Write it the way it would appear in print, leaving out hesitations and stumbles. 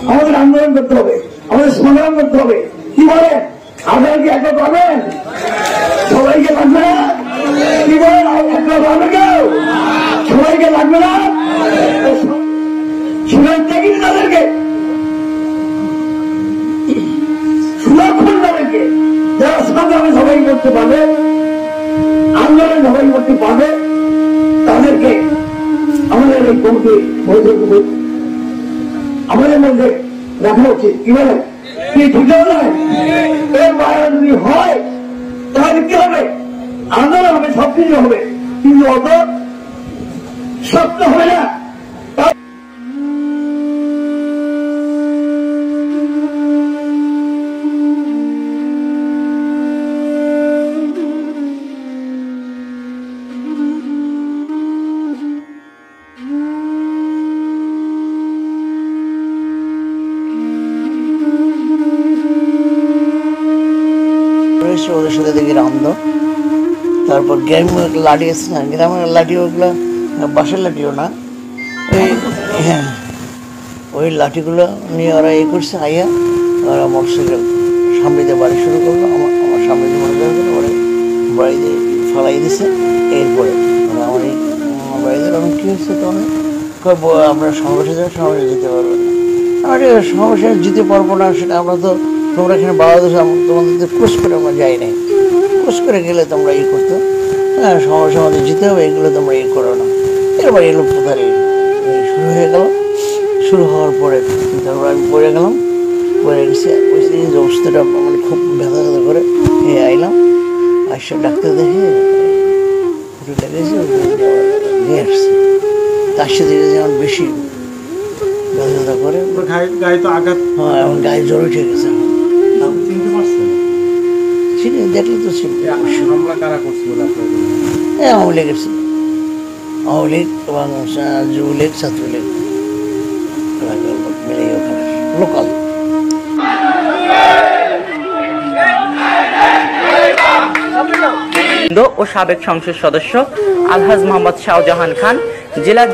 আমাদের আন্দোলন করতে হবে, আমাদের সংগ্রাম করতে হবে। কি বলেন আপনারা কি একটা পাবেন? সবাইকে লাগবে না? কি বলেন একটা পাবে কেউ? সবাইকে লাগবে না? সুরক্ষা কিন্তু তাদেরকে সুরক্ষণ তাদেরকে যারা সংগ্রামে সবাই করতে পারবে, আন্দোলন সবাই করতে পারবে, তাদেরকে আমাদের এই কমিটি আমাদের মধ্যে রাখা উচিত। কি বলে কি ঠিক নয়? এর বাইরে যদি হয় তাহলে কি হবে? আন্দোলন হবে, সবকিছু হবে, কিন্তু অত শক্ত হবে না। ওদের সাথে দেখি রামদ, তারপর গ্রামের লাঠি আছে না, গ্রামের লাঠি ওগুলো বাঁশের লাঠিও না, ওই হ্যাঁ ওই লাঠিগুলো নিয়ে ওরা এ করছে। আইয়া ওরা মোটরসাইকেল সামনে দিয়ে বাড়ি শুরু করলো, আমার সামনে দিয়ে মোটরসাইকেল ওরা বাড়িতে ফালাই দিছে। এরপরে ওরা আমার এই বাড়িতে আমি কী হচ্ছে তখন আমরা সমাবেশে যাবো, সমাবেশে যেতে পারবো না। আমার সমাবেশে যেতে পারবো না সেটা আমরা তো, তোমরা এখানে বাংলাদেশে তোমাদের কোর্স করে আমরা যাই নাই, কোর্স করে গেলে তোমরা ই করতো, হ্যাঁ সমাবেশে আমাদের যেতে হবে, এগুলো তোমরা ই করো না। এরপর এগুলো প্রকারে শুরু হয়ে গেল। শুরু হওয়ার পরে তারপর আমি পড়ে গেলাম, পড়ে গেছি ওই অবস্থাটা মানে খুব ব্যথা ব্যথা করে আইলাম। আসছে ডাক্তার দেখে লেগেছে, নিয়ে আসছে। তার সাথে যেমন বেশি ব্যথা ব্যথা করে গায়ে তো আঘাত, হ্যাঁ এখন গায়ে জ্বর উঠে গেছে। দেখলে তো আওয়ামী লীগের ছিল, আওয়ামী লীগ এবং যুবলীগ ছাত্রলীগ মিলে ওখানে লোকাল। ও সাবেক সংসদ সদস্য আলহাজ মোহাম্মদ শাহজাহান খান, জেলা